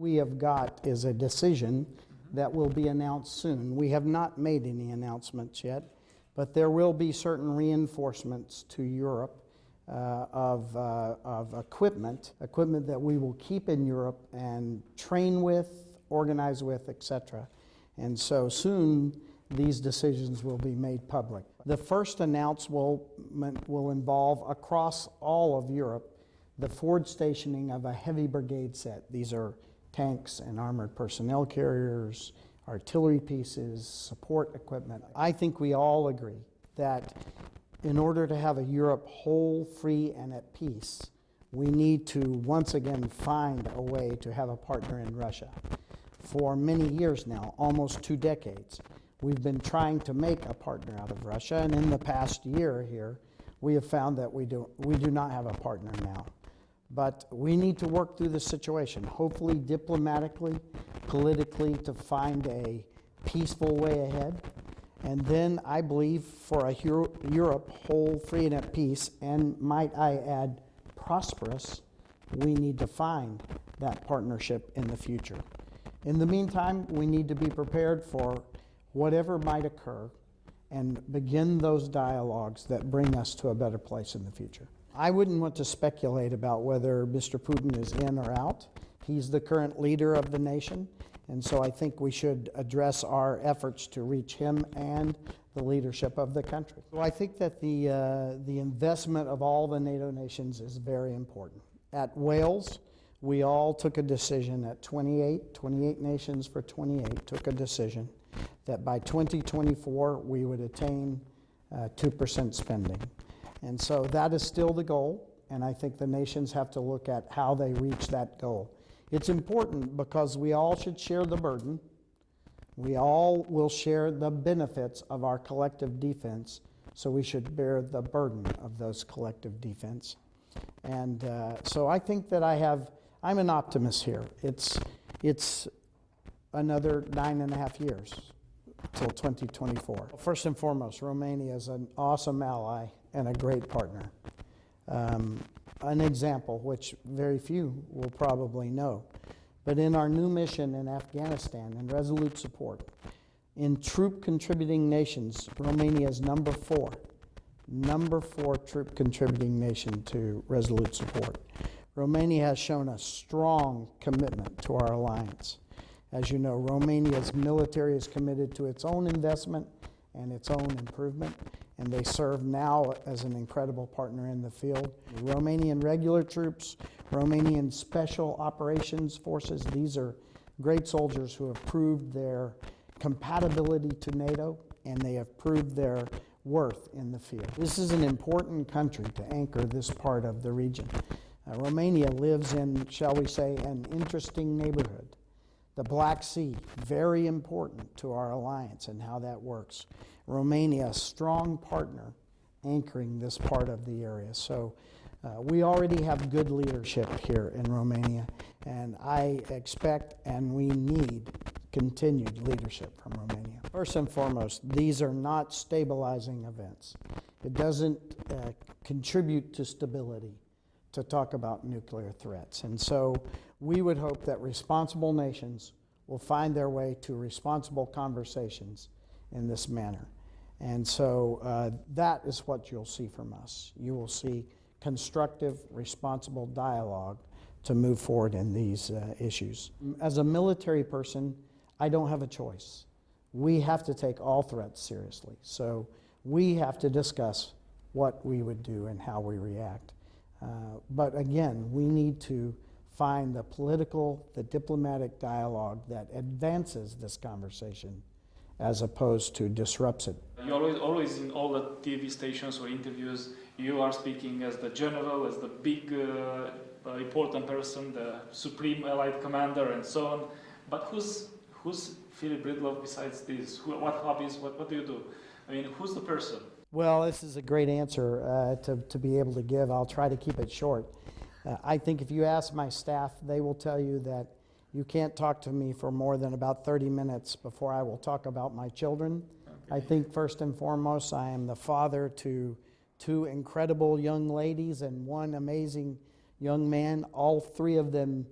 We have got is a decision that will be announced soon. We have not made any announcements yet, but there will be certain reinforcements to Europe of equipment that we will keep in Europe and train with, organize with, etc. And so soon these decisions will be made public. The first announcement will involve across all of Europe the forward stationing of a heavy brigade set. These are tanks and armored personnel carriers, artillery pieces, support equipment. I think we all agree that in order to have a Europe whole, free, and at peace, we need to once again find a way to have a partner in Russia. For many years now, almost 2 decades, we've been trying to make a partner out of Russia, and in the past year here, we have found that we do not have a partner now. But we need to work through the situation, hopefully diplomatically, politically, to find a peaceful way ahead. And then I believe for a Europe whole, free, and at peace, and might I add, prosperous, we need to find that partnership in the future. In the meantime, we need to be prepared for whatever might occur and begin those dialogues that bring us to a better place in the future. I wouldn't want to speculate about whether Mr. Putin is in or out. He's the current leader of the nation, and so I think we should address our efforts to reach him and the leadership of the country. So I think that the investment of all the NATO nations is very important. At Wales, we all took a decision at 28 nations for 28 took a decision that by 2024 we would attain 2% spending. And so that is still the goal, and I think the nations have to look at how they reach that goal. It's important because we all should share the burden. We all will share the benefits of our collective defense, so we should bear the burden of those collective defense. And so I think that I'm an optimist here. It's another 9.5 years till 2024. First and foremost, Romania is an awesome ally and a great partner. An example, which very few will probably know, but in our new mission in Afghanistan, in resolute support, in troop contributing nations, Romania is number 4 troop contributing nation to resolute support. Romania has shown a strong commitment to our alliance. As you know, Romania's military is committed to its own investment and its own improvement, and they serve now as an incredible partner in the field. Romanian regular troops, Romanian special operations forces, these are great soldiers who have proved their compatibility to NATO, and they have proved their worth in the field. This is an important country to anchor this part of the region. Romania lives in, shall we say, an interesting neighborhood. The Black Sea, very important to our alliance and how that works. Romania, a strong partner anchoring this part of the area. So we already have good leadership here in Romania, and I expect and we need continued leadership from Romania. First and foremost, these are not stabilizing events. It doesn't contribute to stability to talk about nuclear threats. And so we would hope that responsible nations will find their way to responsible conversations in this manner. And so that is what you'll see from us. You will see constructive, responsible dialogue to move forward in these issues. As a military person, I don't have a choice. We have to take all threats seriously. So we have to discuss what we would do and how we react. But again, we need to find the political, the diplomatic dialogue that advances this conversation as opposed to disrupts it. You always in all the TV stations or interviews, you are speaking as the general, as the big, important person, the supreme allied commander and so on. But who's Philip Breedlove besides this? What hobbies, what do you do? I mean, who's the person? Well, this is a great answer to be able to give. I'll try to keep it short. I think if you ask my staff, they will tell you that you can't talk to me for more than about 30 minutes before I will talk about my children. Okay. I think first and foremost, I am the father to 2 incredible young ladies and 1 amazing young man, all 3 of them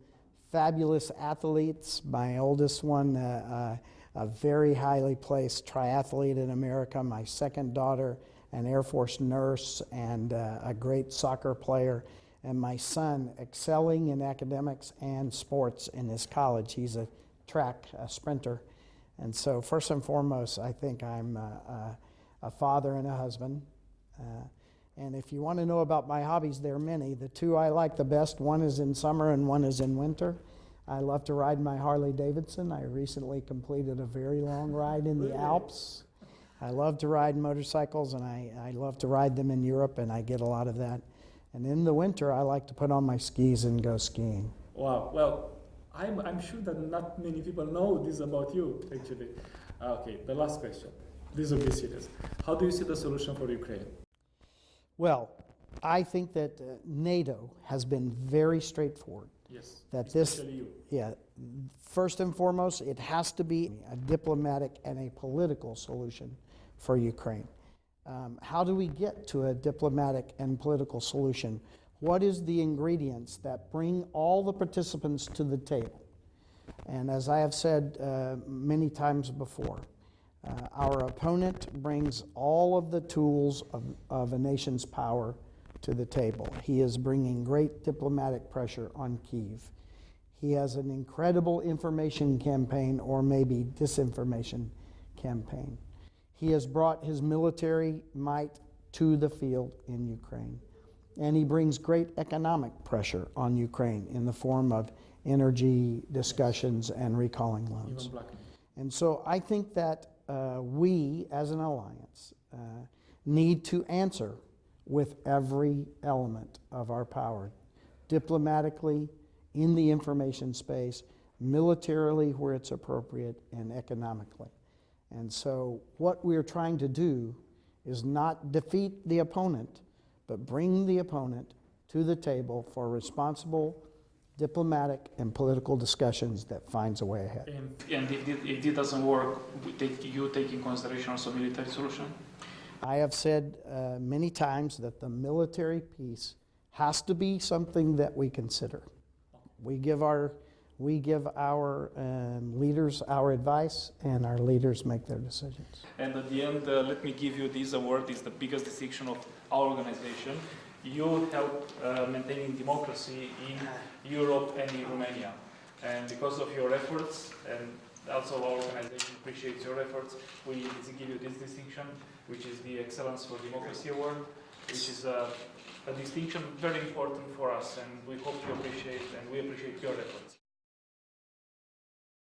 fabulous athletes. My oldest one, a very highly placed triathlete in America. My second daughter, an Air Force nurse and a great soccer player. And my son excelling in academics and sports in his college. He's a sprinter. And so first and foremost, I think I'm a father and a husband. And if you want to know about my hobbies, there are many. The two I like the best, one is in summer and one is in winter. I love to ride my Harley Davidson. I recently completed a very long ride in the Alps. I love to ride motorcycles, and I love to ride them in Europe, and I get a lot of that. And in the winter, I like to put on my skis and go skiing. Wow. Well, I'm sure that not many people know this about you, actually. Okay, the last question. This will be serious. How do you see the solution for Ukraine? Well, I think that NATO has been very straightforward. Yes, that especially you. Yeah, first and foremost, it has to be a diplomatic and a political solution for Ukraine. How do we get to a diplomatic and political solution? What is the ingredients that bring all the participants to the table? And as I have said many times before, our opponent brings all of the tools of a nation's power to the table. He is bringing great diplomatic pressure on Kyiv. He has an incredible information campaign, or maybe disinformation campaign. He has brought his military might to the field in Ukraine. And he brings great economic pressure on Ukraine in the form of energy discussions and recalling loans. And so I think that we, as an alliance, need to answer with every element of our power, diplomatically, in the information space, militarily where it's appropriate, and economically. And so what we're trying to do is not defeat the opponent, but bring the opponent to the table for responsible diplomatic and political discussions that finds a way ahead. And if it doesn't work, you take in consideration also military solution? I have said many times that the military piece has to be something that we consider. We give our leaders our advice, and our leaders make their decisions. And at the end, let me give you this award. It's the biggest distinction of our organization. You help maintaining democracy in Europe and in Romania. And because of your efforts, and also our organization appreciates your efforts, we give you this distinction, which is the Excellence for Democracy Award, which is a distinction very important for us, and we hope you appreciate, and we appreciate your efforts.